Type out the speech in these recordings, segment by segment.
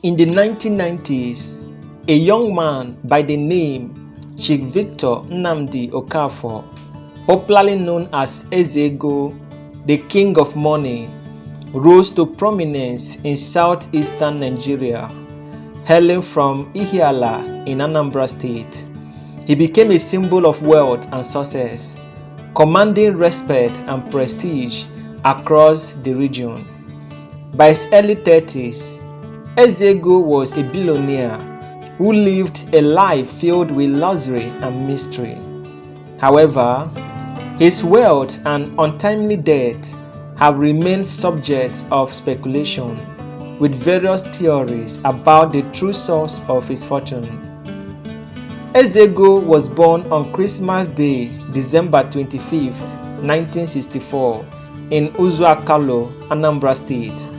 In the 1990s, a young man by the name Chief Victor Nnamdi Okafor, popularly known as Eze-Ego, the King of Money, rose to prominence in southeastern Nigeria, hailing from Ihiala in Anambra State. He became a symbol of wealth and success, commanding respect and prestige across the region. By his early 30s, Eze-Ego was a billionaire who lived a life filled with luxury and mystery. However, his wealth and untimely death have remained subjects of speculation, with various theories about the true source of his fortune. Eze-Ego was born on Christmas Day, December 25, 1964, in Uzuakalo, Anambra State.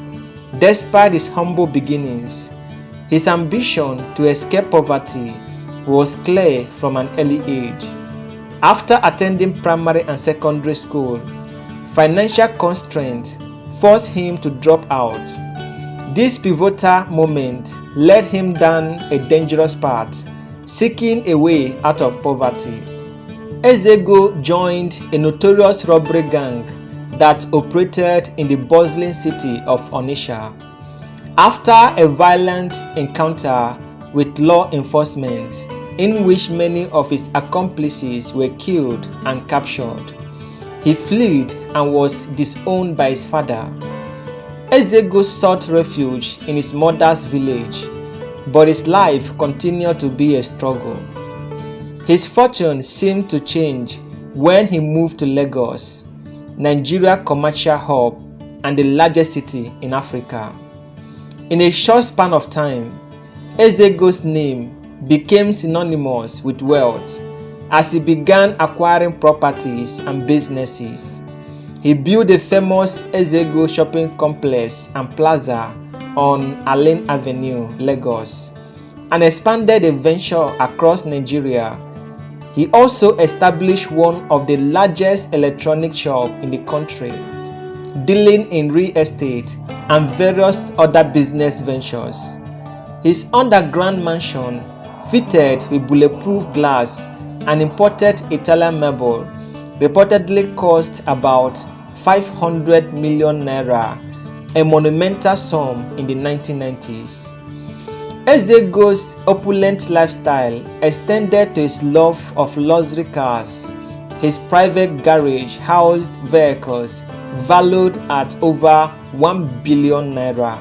Despite his humble beginnings, his ambition to escape poverty was clear from an early age. After attending primary and secondary school, financial constraints forced him to drop out. This pivotal moment led him down a dangerous path, seeking a way out of poverty. Eze-Ego joined a notorious robbery gang that operated in the bustling city of Onitsha. After a violent encounter with law enforcement, in which many of his accomplices were killed and captured, he fled and was disowned by his father. Eze-Ego sought refuge in his mother's village, but his life continued to be a struggle. His fortune seemed to change when he moved to Lagos, Nigeria's commercial hub and the largest city in Africa. In a short span of time, Eze-Ego's name became synonymous with wealth as he began acquiring properties and businesses. He built the famous Eze-Ego shopping complex and plaza on Allen Avenue, Lagos, and expanded the venture across Nigeria. He also established one of the largest electronic shops in the country, dealing in real estate and various other business ventures. His underground mansion, fitted with bulletproof glass and imported Italian marble, reportedly cost about 500 million naira, a monumental sum in the 1990s. Eze-Ego's opulent lifestyle extended to his love of luxury cars. His private garage housed vehicles valued at over 1 billion naira,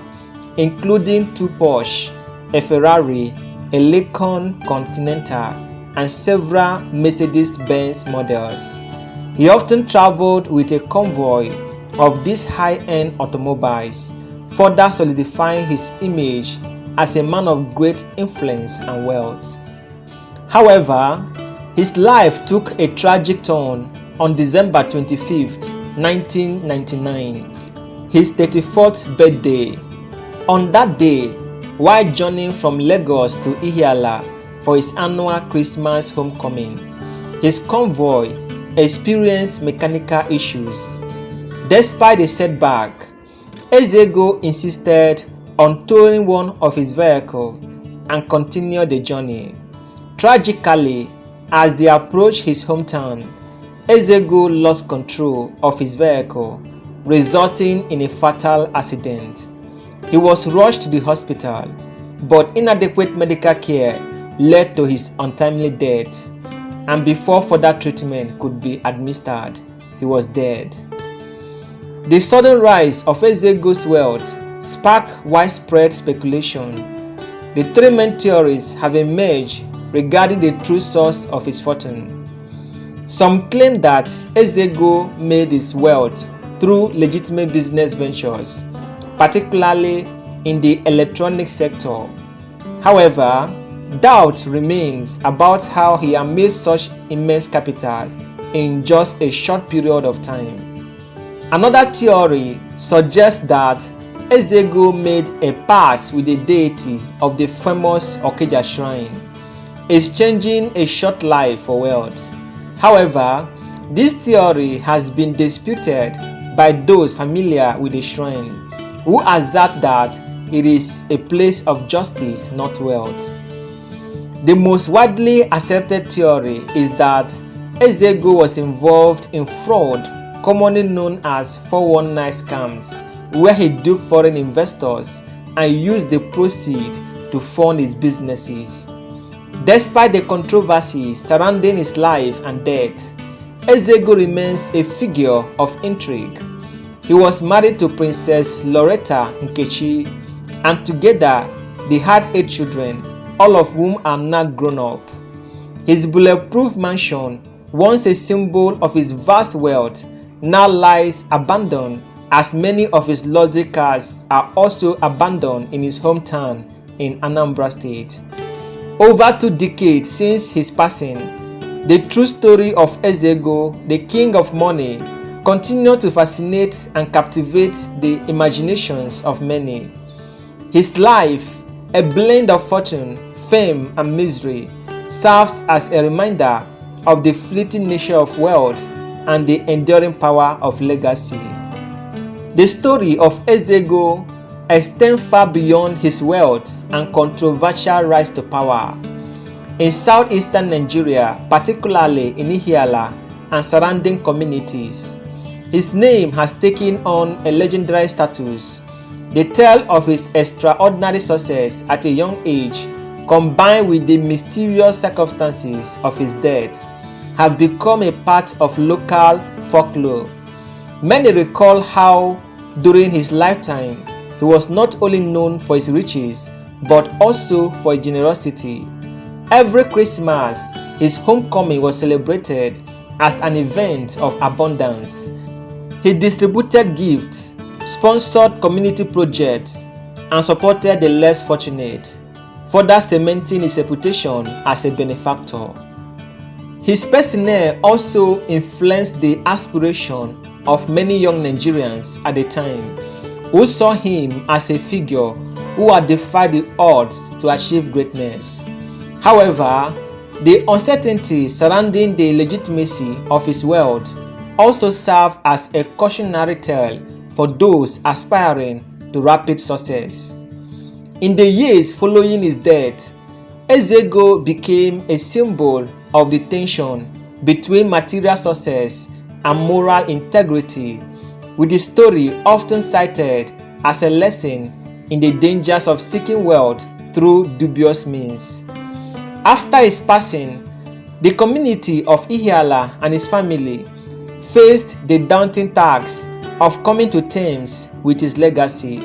including 2 Porsche, a Ferrari, a Lincoln Continental, and several Mercedes-Benz models. He often traveled with a convoy of these high-end automobiles, further solidifying his image as a man of great influence and wealth. However, his life took a tragic turn on December 25, 1999, his 34th birthday. On that day, while journeying from Lagos to Ihiala for his annual Christmas homecoming, his convoy experienced mechanical issues. Despite the setback, Eze-Ego insisted on towing one of his vehicles and continued the journey. Tragically, as they approached his hometown, Eze-Ego lost control of his vehicle, resulting in a fatal accident. He was rushed to the hospital, but inadequate medical care led to his untimely death, and before further treatment could be administered, he was dead. The sudden rise of Eze-Ego's wealth sparked widespread speculation. The 3 main theories have emerged regarding the true source of his fortune. Some claim that Eze-Ego made his wealth through legitimate business ventures, particularly in the electronic sector. However, doubt remains about how he amassed such immense capital in just a short period of time. Another theory suggests that Eze-Ego made a pact with the deity of the famous Okija shrine, exchanging a short life for wealth. However, this theory has been disputed by those familiar with the shrine, who assert that it is a place of justice, not wealth. The most widely accepted theory is that Eze-Ego was involved in fraud, commonly known as 419 scams, where he duped foreign investors and used the proceeds to fund his businesses. Despite the controversies surrounding his life and death, Eze-Ego remains a figure of intrigue. He was married to Princess Loretta Nkechi, and together they had 8 children, all of whom are now grown up. His bulletproof mansion, once a symbol of his vast wealth, now lies abandoned, as many of his luxury cars are also abandoned in his hometown in Anambra State. Over 2 decades since his passing, the true story of Eze-Ego, the king of money, continued to fascinate and captivate the imaginations of many. His life, a blend of fortune, fame, and misery, serves as a reminder of the fleeting nature of wealth and the enduring power of legacy. The story of Eze-Ego extends far beyond his wealth and controversial rise to power. In southeastern Nigeria, particularly in Ihiala and surrounding communities, his name has taken on a legendary status. The tale of his extraordinary success at a young age, combined with the mysterious circumstances of his death, have become a part of local folklore. Many recall how, during his lifetime, he was not only known for his riches, but also for his generosity. Every Christmas, his homecoming was celebrated as an event of abundance. He distributed gifts, sponsored community projects, and supported the less fortunate, further cementing his reputation as a benefactor. His personnel also influenced the aspiration of many young Nigerians at the time, who saw him as a figure who had defied the odds to achieve greatness. However, the uncertainty surrounding the legitimacy of his wealth also served as a cautionary tale for those aspiring to rapid success. In the years following his death, Eze-Ego became a symbol of the tension between material success and moral integrity, with the story often cited as a lesson in the dangers of seeking wealth through dubious means. After his passing, the community of Ihiala and his family faced the daunting task of coming to terms with his legacy.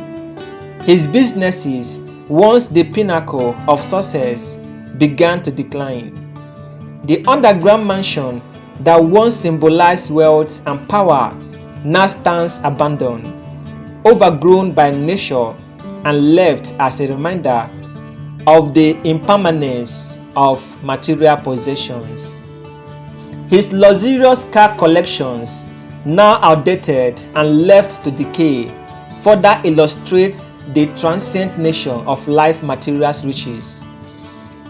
His businesses, once the pinnacle of success, began to decline. The underground mansion that once symbolized wealth and power now stands abandoned, overgrown by nature, and left as a reminder of the impermanence of material possessions. His luxurious car collections, now outdated and left to decay, further illustrates the transient nature of life materials riches.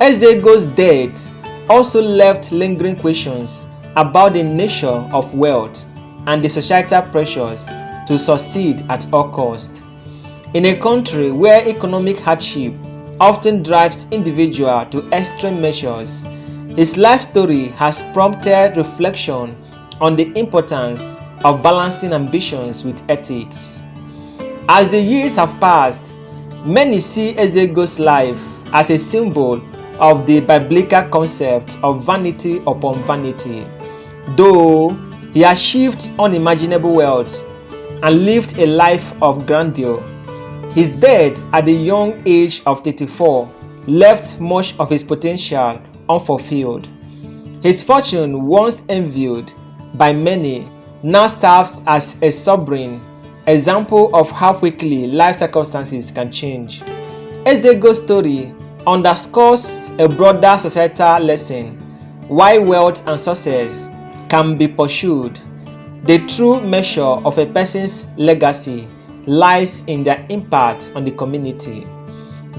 Eze-Ego's death also left lingering questions about the nature of wealth and the societal pressures to succeed at all costs. In a country where economic hardship often drives individuals to extreme measures, his life story has prompted reflection on the importance of balancing ambitions with ethics. As the years have passed, many see Eze-Ego's life as a symbol of the biblical concept of vanity upon vanity. Though he achieved unimaginable wealth and lived a life of grandeur, his death at the young age of 34 left much of his potential unfulfilled. His fortune, once envied by many, now serves as a sobering example of how quickly life circumstances can change. Eze-Ego's story underscores a broader societal lesson: why wealth and success can be pursued. The true measure of a person's legacy lies in their impact on the community,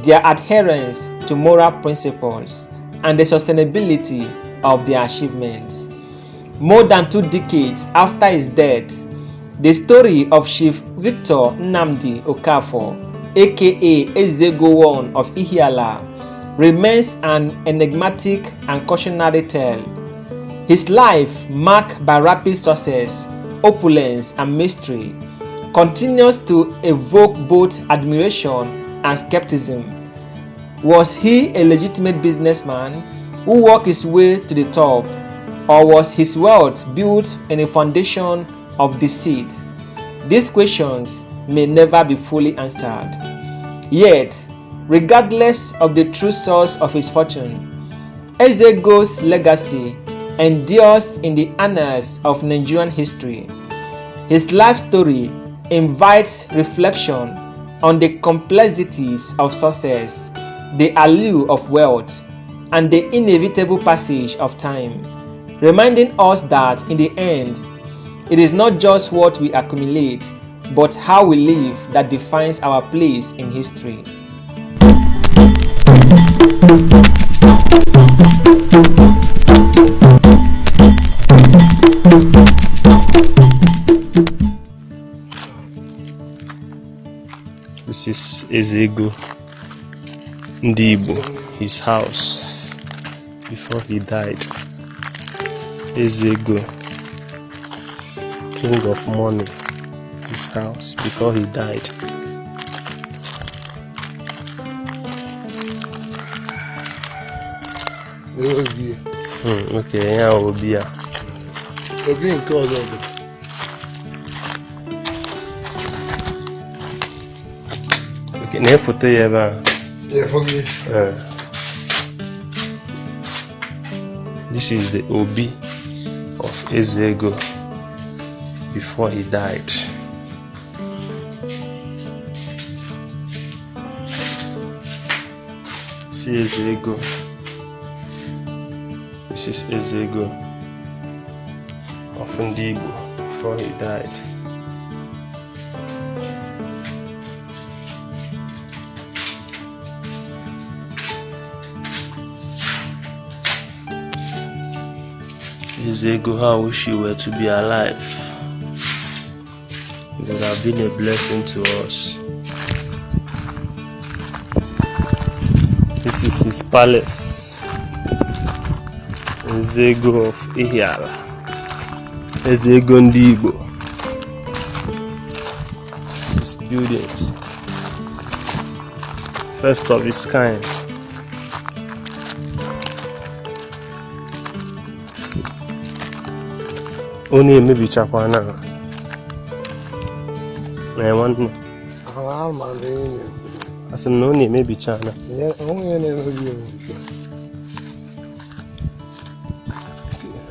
their adherence to moral principles, and the sustainability of their achievements. More than 2 decades after his death, the story of Chief Victor Nnamdi Okafor aka Eze-Ego I of Ihiala, remains an enigmatic and cautionary tale. His life, marked by rapid success, opulence, and mystery, continues to evoke both admiration and skepticism. Was he a legitimate businessman who worked his way to the top, or was his wealth built in a foundation of deceit? These questions may never be fully answered. Yet, regardless of the true source of his fortune, Eze-Ego's legacy endures in the annals of Nigerian history. His life story invites reflection on the complexities of success, the allure of wealth, and the inevitable passage of time, reminding us that in the end, it is not just what we accumulate, but how we live that defines our place in history. This is Eze-Ego Ndibo, his house before he died. Eze-Ego, king of money, his house before he died. Okay, yeah, Obia. Okay, ne photo ya ba. Yeah, for me. This is the Obi of Eze-Ego before he died. See Eze-Ego. This is Eze-Ego of Ndibo before he died. Eze-Ego, how I wish you were to be alive. You would have been a blessing to us. This is his palace. Eze-Ego of Ihiala. Eze-Ego Ndibo. His buildings. First of its kind. Only maybe Chapana. I want to. I said, no, maybe China. Yeah, only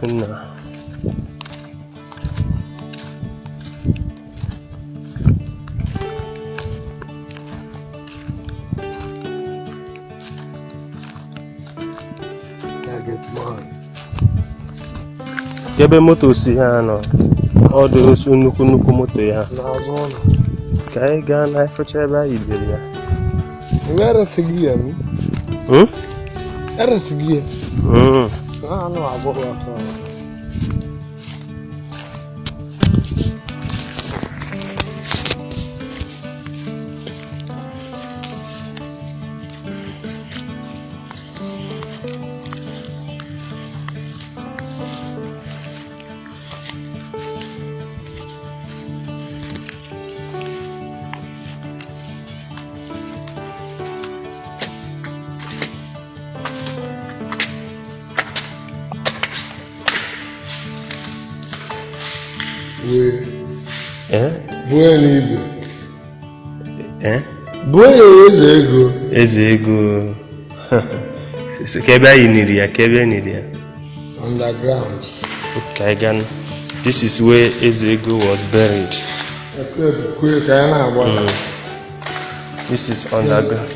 No. Kebe moto si ha no. All those nnukwu moto ya. Ka anyị gaa na ifecha ebe anyị biri ya. Where sigi ya mi? Era sigi ya. No abo aka. Bueno, Eze-Ego. Eze-Ego. So kebe iniria, kebe iniria. Underground. Okay, again. This is where Eze-Ego was buried. This is underground.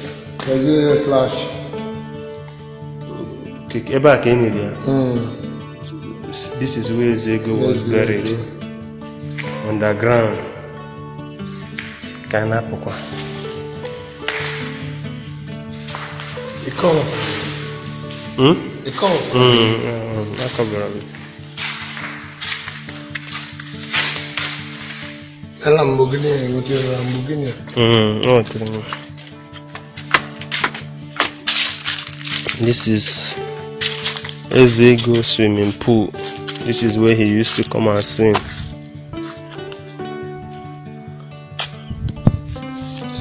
Flash. Okay, kebe iniria. This is where Eze-Ego was buried. Underground. Kana pokwa. The color. The color. Lamborghini, with your Lamborghini. Oh, tell me. This is Eze-Ego swimming pool. This is where he used to come and swim.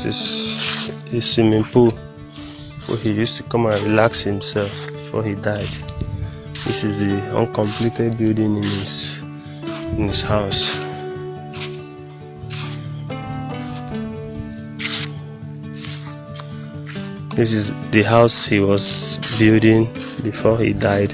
This is a swimming pool where he used to come and relax himself before he died. This is the uncompleted building in his house. This is the house he was building before he died.